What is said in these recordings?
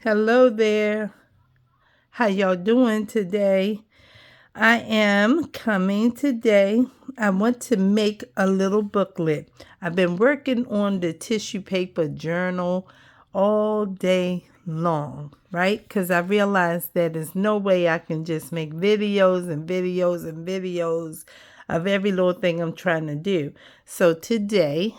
Hello there. How y'all doing today? I am coming today. I want to make a little booklet. I've been working on the tissue paper journal all day long, right? Because I realized that there's no way I can just make videos and videos and videos of every little thing I'm trying to do. So today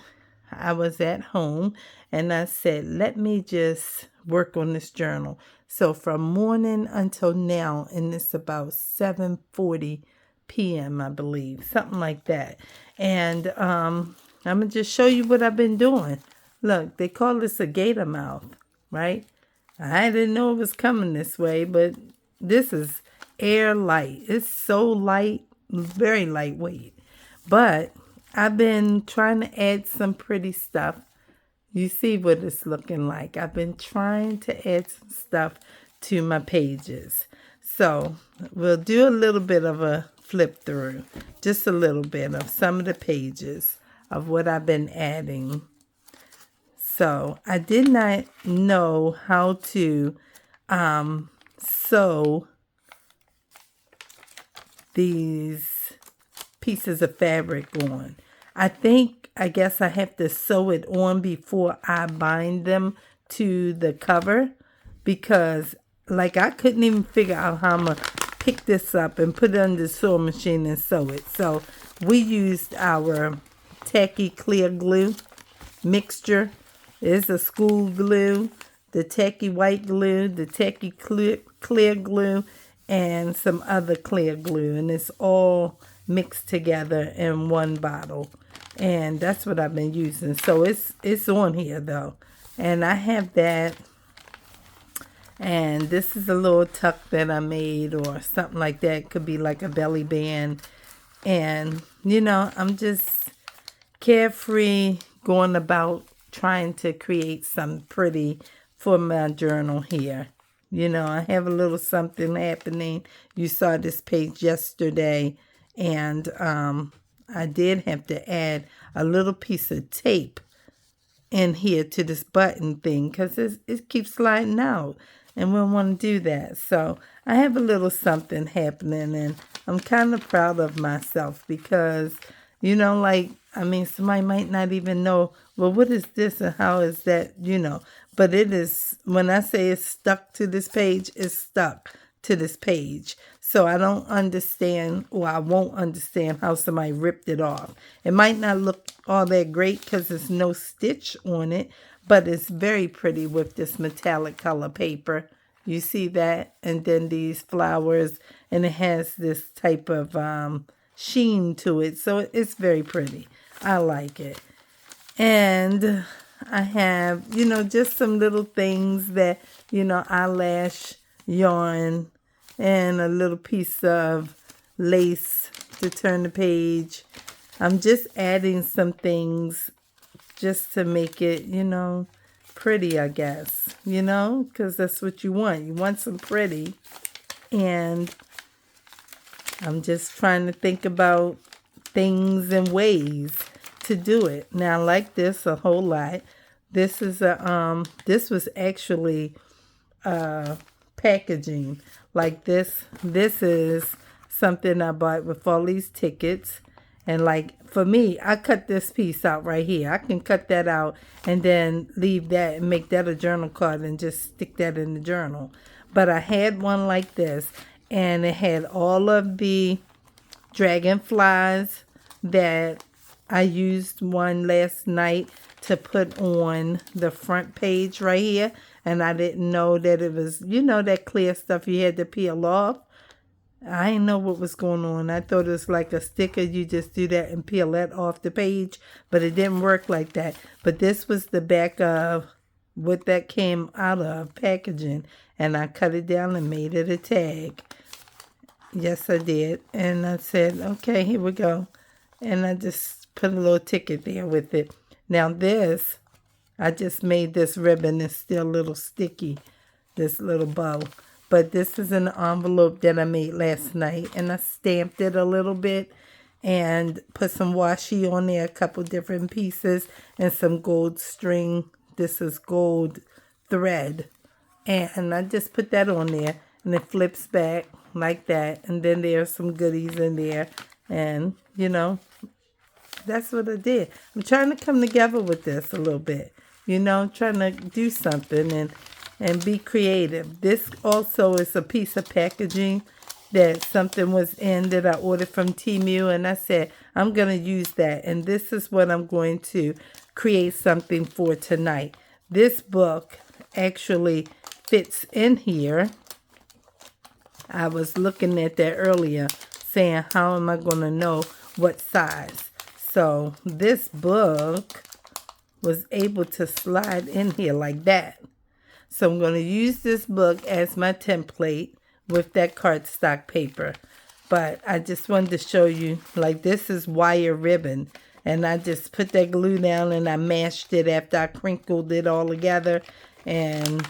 I was at home and I said, let me just work on this journal. So from morning until now, and it's about 7:40 p.m., I believe, something like that. And I'm going to just show you what I've been doing. Look, they call this a gator mouth, right? I didn't know it was coming this way, but this is air light. It's so light, very lightweight. But I've been trying to add some pretty stuff. You see what it's looking like. I've been trying to add some stuff to my pages. So we'll do a little bit of a flip through, just a little bit of some of the pages of what I've been adding. So I did not know how to sew these pieces of fabric on. I guess I have to sew it on before I bind them to the cover because like I couldn't even figure out how I'm going to pick this up and put it under the sewing machine and sew it. So we used our tacky clear glue mixture. It's a school glue, the tacky white glue, the tacky clear glue, and some other clear glue. And it's all mixed together in one bottle. And that's what I've been using. So it's on here though. And I have that. And this is a little tuck that I made or something like that. It could be like a belly band. And, I'm just carefree going about trying to create something pretty for my journal here. I have a little something happening. You saw this page yesterday, and I did have to add a little piece of tape in here to this button thing because it keeps sliding out, and we don't want to do that. So I have a little something happening, and I'm kind of proud of myself because, somebody might not even know, well, what is this and how is that, But it is, when I say it's stuck to this page, it's stuck to this page. So I don't understand, or I won't understand how somebody ripped it off. It might not look all that great because there's no stitch on it, but it's very pretty with this metallic color paper. You see that? And then these flowers, and it has this type of sheen to it. So it's very pretty. I like it. And I have, just some little things that, eyelash yarn and a little piece of lace to turn the page. I'm just adding some things just to make it, pretty, I guess, because that's what you want. You want some pretty. And I'm just trying to think about things and ways to do it. Now, I like this a whole lot. This is this was actually packaging. Like this is something I bought with all these tickets. And like for me, I cut this piece out right here. I can cut that out and then leave that and make that a journal card and just stick that in the journal. But I had one like this, and it had all of the dragonflies that I used one last night to put on the front page right here. And I didn't know that it was, that clear stuff you had to peel off. I didn't know what was going on. I thought it was like a sticker. You just do that and peel that off the page. But it didn't work like that. But this was the back of what that came out of, packaging. And I cut it down and made it a tag. Yes, I did. And I said, okay, here we go. And I just put a little ticket there with it. Now this, I just made this ribbon. It's still a little sticky, this little bow. But this is an envelope that I made last night. And I stamped it a little bit and put some washi on there, a couple different pieces, and some gold string. This is gold thread. And I just put that on there, and it flips back like that. And then there's some goodies in there. And, you know, that's what I did. I'm trying to come together with this a little bit. You know, trying to do something and be creative. This also is a piece of packaging that something was in that I ordered from Temu, and I said, I'm going to use that. And this is what I'm going to create something for tonight. This book actually fits in here. I was looking at that earlier, saying, how am I going to know what size? So this book was able to slide in here like that. So I'm going to use this book as my template with that cardstock paper. But I just wanted to show you, like, this is wire ribbon. And I just put that glue down and I mashed it after I crinkled it all together. And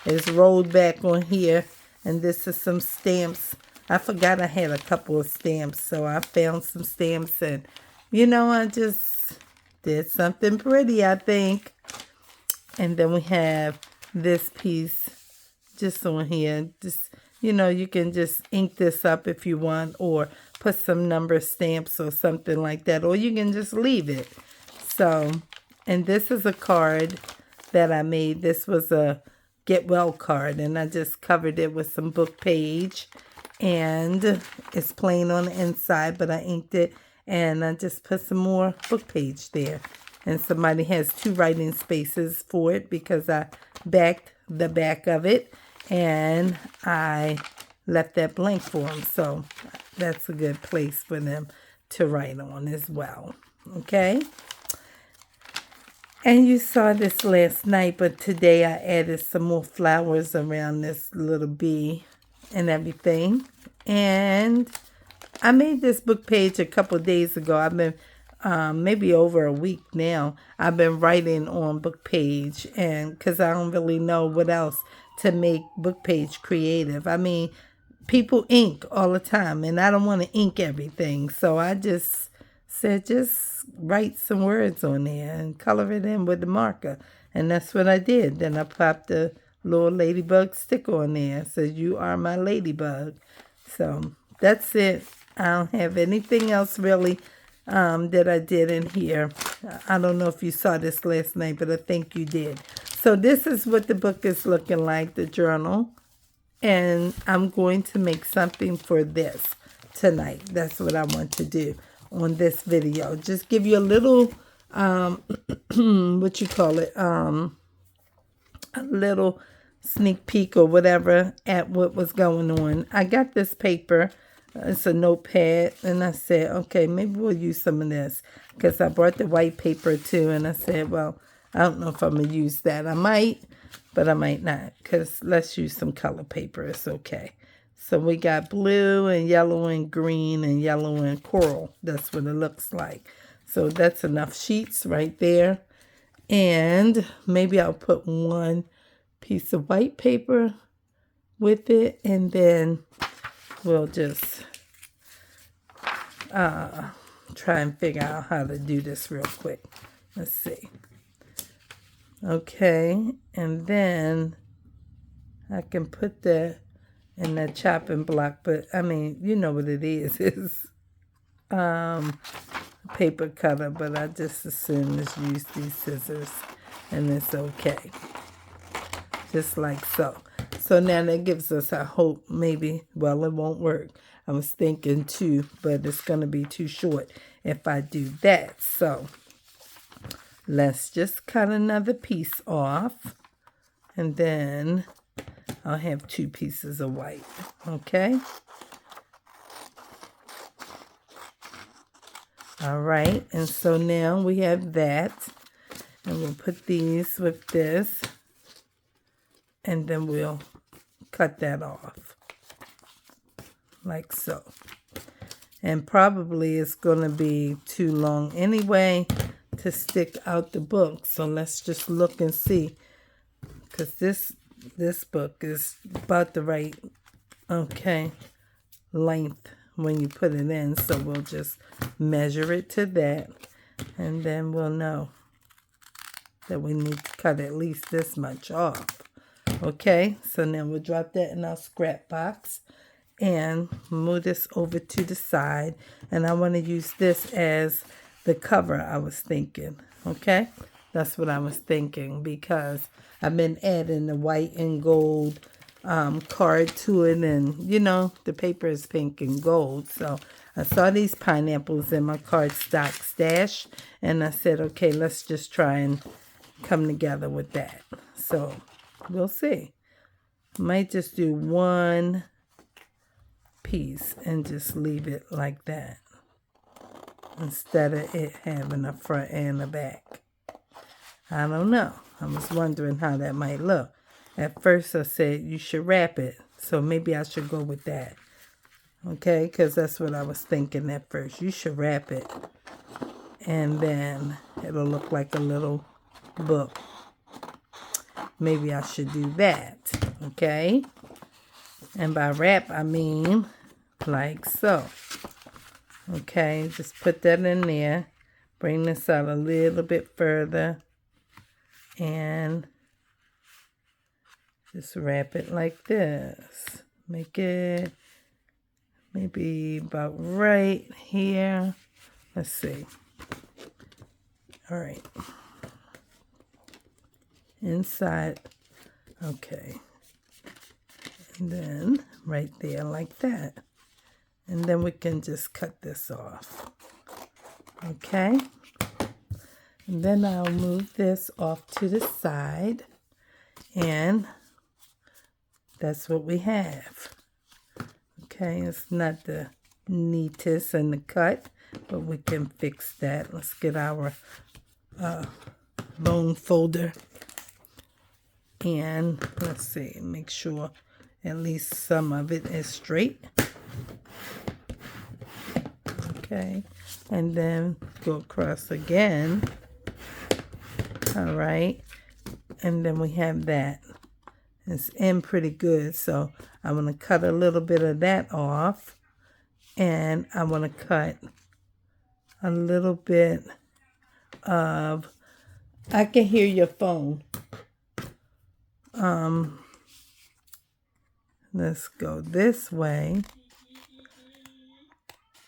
it's rolled back on here. And this is some stamps. I forgot I had a couple of stamps. So I found some stamps. And, you know, I just did something pretty, I think. And then we have this piece just on here. Just, you know, you can just ink this up if you want, or put some number stamps or something like that, or you can just leave it. So, and this is a card that I made. This was a get well card, and I just covered it with some book page, and it's plain on the inside, but I inked it, and I just put some more book page there. And somebody has 2 writing spaces for it because I backed the back of it, and I left that blank for them. So that's a good place for them to write on as well. Okay? And you saw this last night, but today I added some more flowers around this little bee and everything. And I made this book page a couple of days ago. I've been maybe over a week now. I've been writing on book page, and because I don't really know what else to make book page creative. I mean, people ink all the time, and I don't want to ink everything. So I just said, just write some words on there and color it in with the marker. And that's what I did. Then I popped the little ladybug sticker on there. It says, you are my ladybug. So that's it. I don't have anything else really that I did in here. I don't know if you saw this last night, but I think you did. So this is what the book is looking like, the journal. And I'm going to make something for this tonight. That's what I want to do on this video. Just give you a little, what you call it, a little sneak peek or whatever at what was going on. I got this paper. It's a notepad, and I said, okay, maybe we'll use some of this, because I brought the white paper too, and I said, well, I don't know if I'm going to use that. I might, but I might not, because let's use some color paper. It's okay. So we got blue and yellow and green and yellow and coral. That's what it looks like. So that's enough sheets right there. And maybe I'll put one piece of white paper with it, and then we'll just try and figure out how to do this real quick. Let's see. Okay, and then I can put that in that chopping block, but I mean, you know what it is. It's paper cutter, but I just assume just use these scissors, and it's okay. Just like so. So now that gives us a hope, maybe, well, it won't work. I was thinking 2, but it's going to be too short if I do that. So let's just cut another piece off, and then I'll have 2 pieces of white, okay? All right, and so now we have that, and we'll put these with this, and then we'll cut that off like so. And probably it's going to be too long anyway to stick out the book. So let's just look and see, because this book is about the right, okay, length when you put it in. So we'll just measure it to that, and then we'll know that we need to cut at least this much off. Okay, so now we'll drop that in our scrap box and move this over to the side. And I want to use this as the cover, I was thinking. Okay, that's what I was thinking, because I've been adding the white and gold card to it, and you know the paper is pink and gold. So I saw these pineapples in my cardstock stash, and I said, okay, let's just try and come together with that. So we'll see. Might just do one piece and just leave it like that, instead of it having a front and a back. I don't know. I was wondering how that might look. At first I said you should wrap it, so maybe I should go with that. Okay, because that's what I was thinking at first. You should wrap it, and then it'll look like a little book. Maybe I should do that. Okay, and by wrap I mean like so. Okay, just put that in there. Bring this out a little bit further. And just wrap it like this. Make it maybe about right here. Let's see. All right. Inside. Okay. And then right there like that. And then we can just cut this off. Okay. And then I'll move this off to the side. And that's what we have. Okay, it's not the neatest in the cut, but we can fix that. Let's get our bone folder. And let's see, make sure at least some of it is straight. Okay, and then go across again. All right, and then we have that. It's in pretty good, so I'm going to cut a little bit of that off, and I want to cut a little bit of, I can hear your phone. Let's go this way.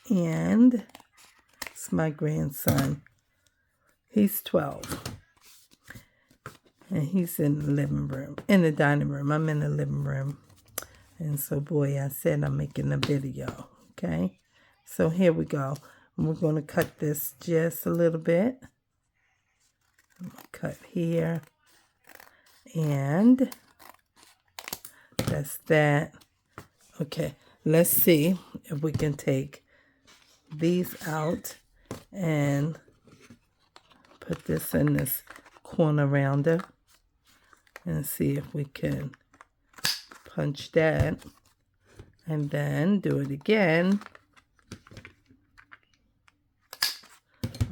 And it's my grandson. He's 12. And he's in the living room, in the dining room. I'm in the living room. And so, boy, I said I'm making a video. Okay? So here we go. We're going to cut this just a little bit. I'm going to cut here. And that's that. Okay, let's see if we can take these out and put this in this corner rounder and see if we can punch that and then do it again.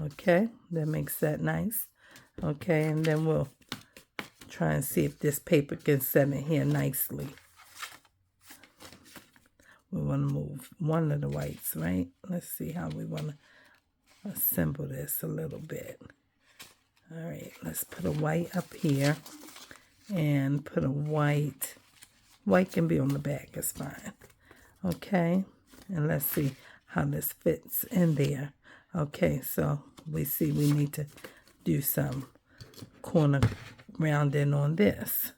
Okay, that makes that nice. Okay, and then we'll try and see if this paper can set in here nicely. We want to move one of the whites, right? Let's see how we want to assemble this a little bit. All right, let's put a white up here and put a white. White can be on the back, it's fine. Okay, and let's see how this fits in there. Okay, so we see we need to do some corner rounding on this.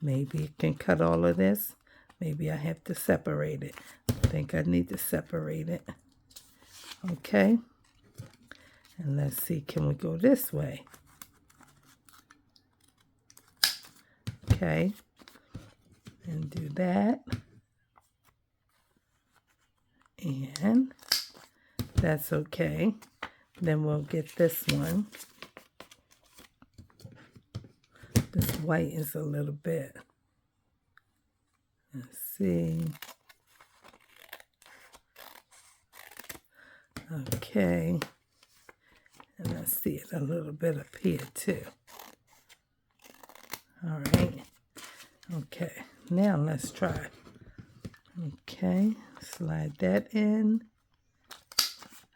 Maybe it can cut all of this. Maybe I have to separate it. I think I need to separate it. Okay. And let's see, can we go this way? Okay. And do that. And that's okay. Then we'll get this one. This white is a little bit. Let's see. Okay. And I see it a little bit up here too. All right. Okay. Now let's try. Okay. Slide that in.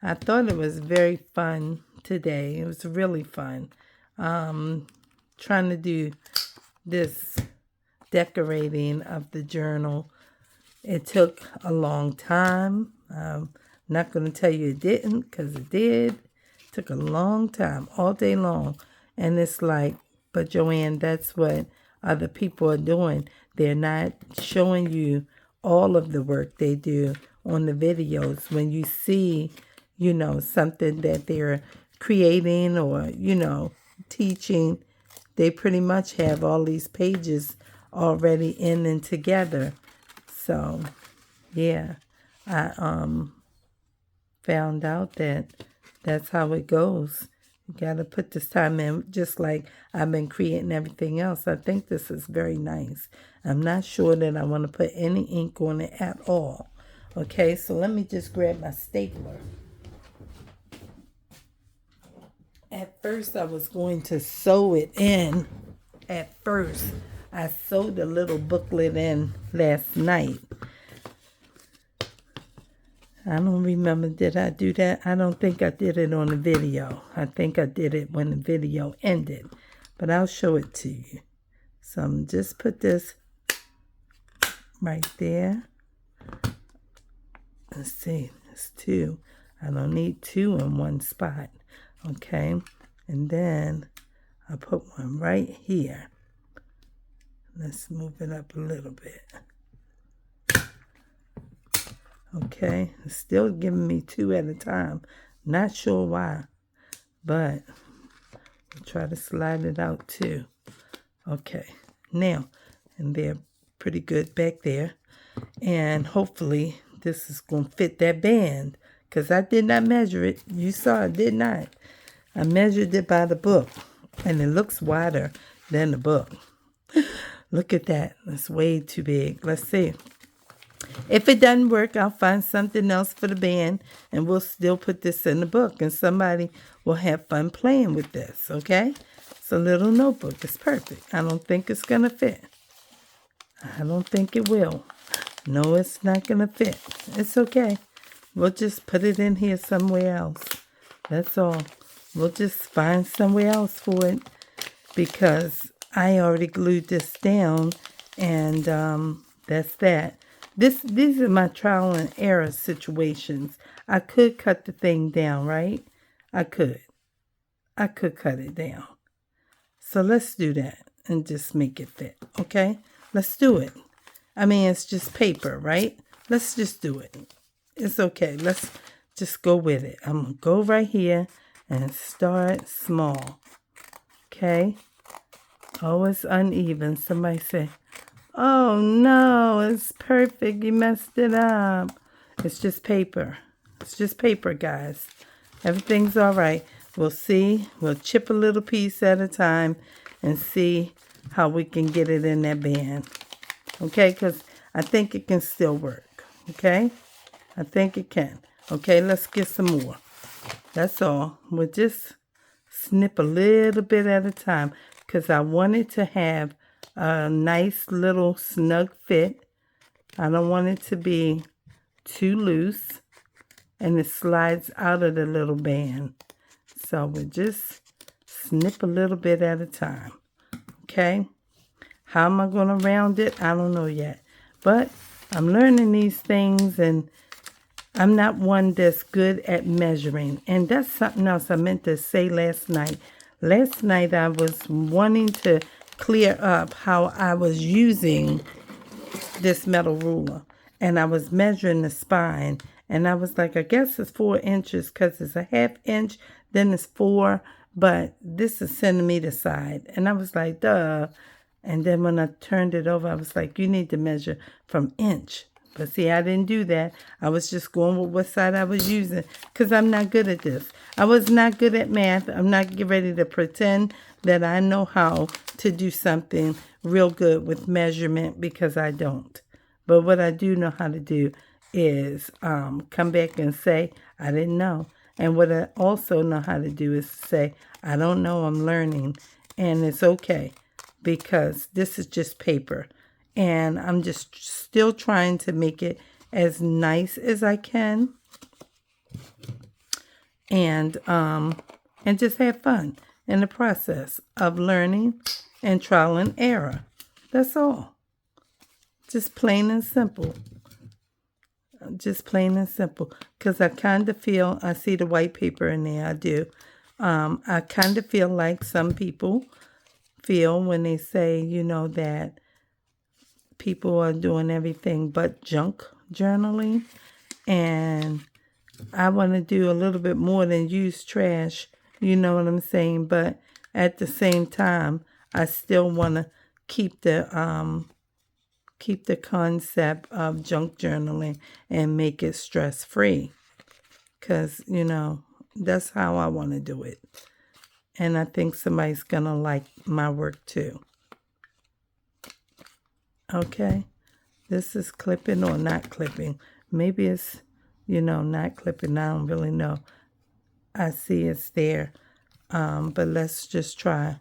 I thought it was very fun today. It was really fun. Trying to do this decorating of the journal. It took a long time. I'm not going to tell you it didn't, because it did. It took a long time, all day long. And it's like, but Joanne, that's what other people are doing. They're not showing you all of the work they do on the videos. When you see, something that they're creating or, teaching, they pretty much have all these pages already in and together. So, yeah, I found out that that's how it goes. You got to put this time in, just like I've been creating everything else. I think this is very nice. I'm not sure that I want to put any ink on it at all. Okay, so let me just grab my stapler. At first, I was going to sew it in. At first, I sewed a little booklet in last night. I don't remember, did I do that? I don't think I did it on the video. I think I did it when the video ended. But I'll show it to you. So I'm just put this right there. Let's see, it's 2. I don't need 2 in one spot. Okay, and then I put one right here. Let's move it up a little bit. Okay, it's still giving me 2 at a time. Not sure why, but I'll try to slide it out too. Okay, now, and they're pretty good back there. And hopefully this is going to fit that band, because I did not measure it. You saw I did not. I measured it by the book, and it looks wider than the book. Look at that. That's way too big. Let's see. If it doesn't work, I'll find something else for the band, and we'll still put this in the book, and somebody will have fun playing with this, okay? It's a little notebook. It's perfect. I don't think it's going to fit. I don't think it will. No, it's not going to fit. It's okay. We'll just put it in here somewhere else. That's all. We'll just find somewhere else for it, because I already glued this down, and that's that. These are my trial and error situations. I could cut the thing down, right? I could cut it down. So let's do that and just make it fit, okay? Let's do it. I mean, it's just paper, right? Let's just do it. It's okay. Let's just go with it. I'm going to go right here and start small, okay? Oh, it's uneven. Somebody say, oh, no, it's perfect. You messed it up. It's just paper. It's just paper, guys. Everything's all right. We'll see. We'll chip a little piece at a time and see how we can get it in that band. Okay, because I think it can still work. Okay? I think it can. Okay, let's get some more. That's all. We'll just snip a little bit at a time, because I want it to have a nice little snug fit. I don't want it to be too loose, and it slides out of the little band. So we'll just snip a little bit at a time. Okay? How am I going to round it? I don't know yet. But I'm learning these things, and I'm not one that's good at measuring. And that's something else I meant to say last night. Last night I was wanting to clear up how I was using this metal ruler. And I was measuring the spine. And I was like, I guess it's 4 inches, because it's a 1/2 inch, then it's 4. But this is centimeter side. And I was like, duh. And then when I turned it over, I was like, you need to measure from inch. But see, I didn't do that. I was just going with what side I was using, because I'm not good at this. I was not good at math. I'm not ready to pretend that I know how to do something real good with measurement, because I don't. But what I do know how to do is come back and say, I didn't know. And what I also know how to do is say, I don't know, I'm learning. And it's okay, because this is just paper. And I'm just still trying to make it as nice as I can. And just have fun in the process of learning and trial and error. That's all. Just plain and simple. Just plain and simple. Because I kind of feel, I see the white paper in there, I do. I kind of feel like some people feel when they say, that people are doing everything but junk journaling. And I want to do a little bit more than use trash, you know what I'm saying? But at the same time, I still want to keep the concept of junk journaling and make it stress-free. Because, that's how I want to do it. And I think somebody's going to like my work too. Okay? This is clipping or not clipping. Maybe it's, not clipping. I don't really know. I see it's there. But let's just try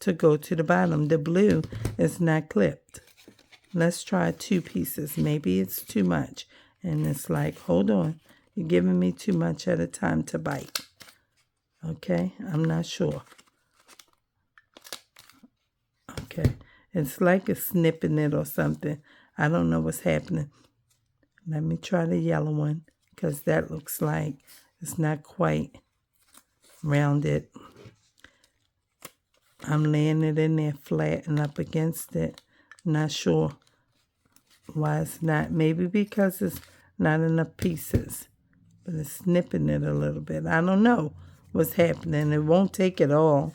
to go to the bottom. The blue is not clipped. Let's try 2 pieces. Maybe it's too much. And it's like, hold on. You're giving me too much at a time to bite. Okay? I'm not sure. Okay. It's like it's snipping it or something. I don't know what's happening. Let me try the yellow one. Because that looks like it's not quite rounded. I'm laying it in there flat and up against it. Not sure why it's not. Maybe because it's not enough pieces. But it's snipping it a little bit. I don't know what's happening. It won't take it all.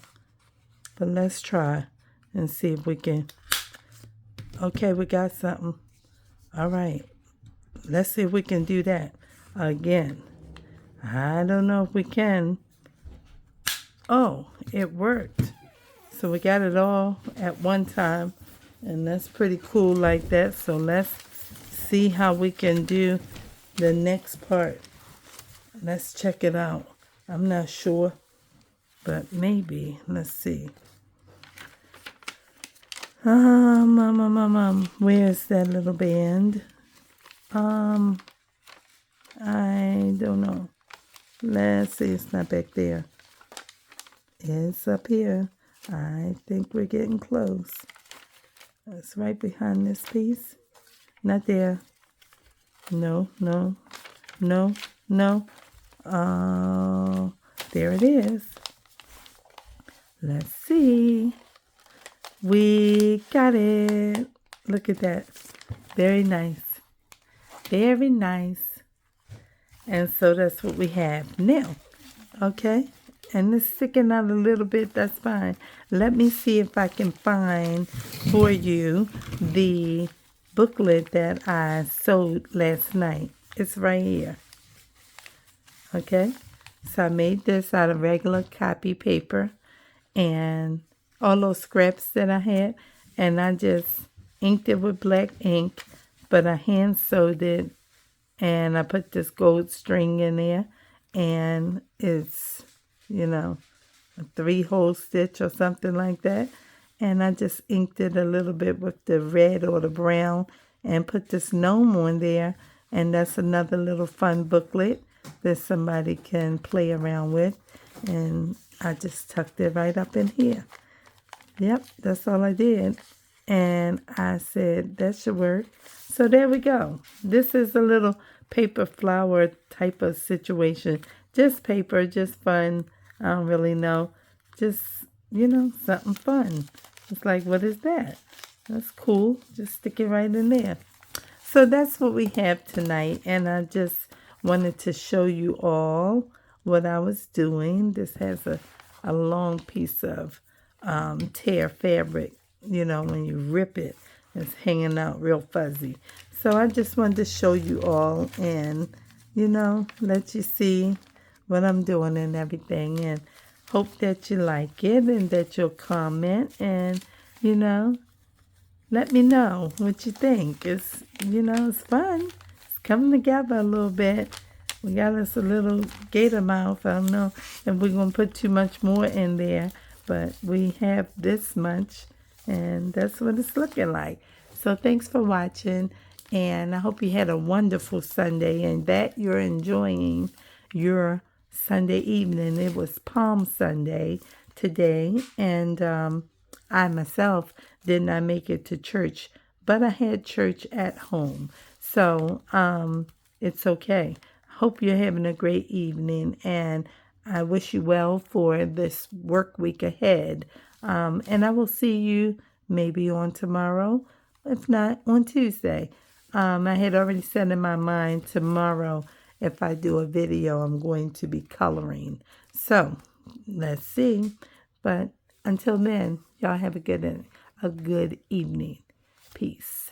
But let's try and see if we can. Okay, we got something. All right. Let's see if we can do that again. I don't know if we can. Oh, it worked. So we got it all at one time. And that's pretty cool like that. So let's see how we can do the next part. Let's check it out. I'm not sure. But maybe. Let's see. Where's that little band? I don't know. Let's see. It's not back there. It's up here. I think we're getting close. It's right behind this piece. Not there. No. Oh, there it is. Let's see. We got it. Look at that. Very nice. Very nice. And so that's what we have now. Okay? And it's sticking out a little bit. That's fine. Let me see if I can find for you the booklet that I sewed last night. It's right here. Okay? So I made this out of regular copy paper and all those scraps that I had. And I just inked it with black ink. But I hand sewed it. And I put this gold string in there. And it's, a 3-hole stitch or something like that. And I just inked it a little bit with the red or the brown and put this gnome on there. And that's another little fun booklet that somebody can play around with. And I just tucked it right up in here. Yep, that's all I did. And I said, that should work. So there we go. This is a little paper flower type of situation. Just paper, just fun. I don't really know. Just, something fun. It's like, what is that? That's cool. Just stick it right in there. So that's what we have tonight. And I just wanted to show you all what I was doing. This has a long piece of tear fabric. When you rip it, it's hanging out real fuzzy. So I just wanted to show you all and, let you see what I'm doing and everything. And hope that you like it and that you'll comment and, let me know what you think. It's, it's fun. It's coming together a little bit. We got us a little gator mouth. I don't know if we're going to put too much more in there. But we have this much. And that's what it's looking like. So thanks for watching. And I hope you had a wonderful Sunday and that you're enjoying your Sunday evening. It was Palm Sunday today. And I myself did not make it to church. but I had church at home. So it's okay. Hope you're having a great evening, and I wish you well for this work week ahead. And I will see you maybe on tomorrow, if not on Tuesday. I had already set in my mind tomorrow, if I do a video, I'm going to be coloring. So let's see. But until then, y'all have a good evening. Peace.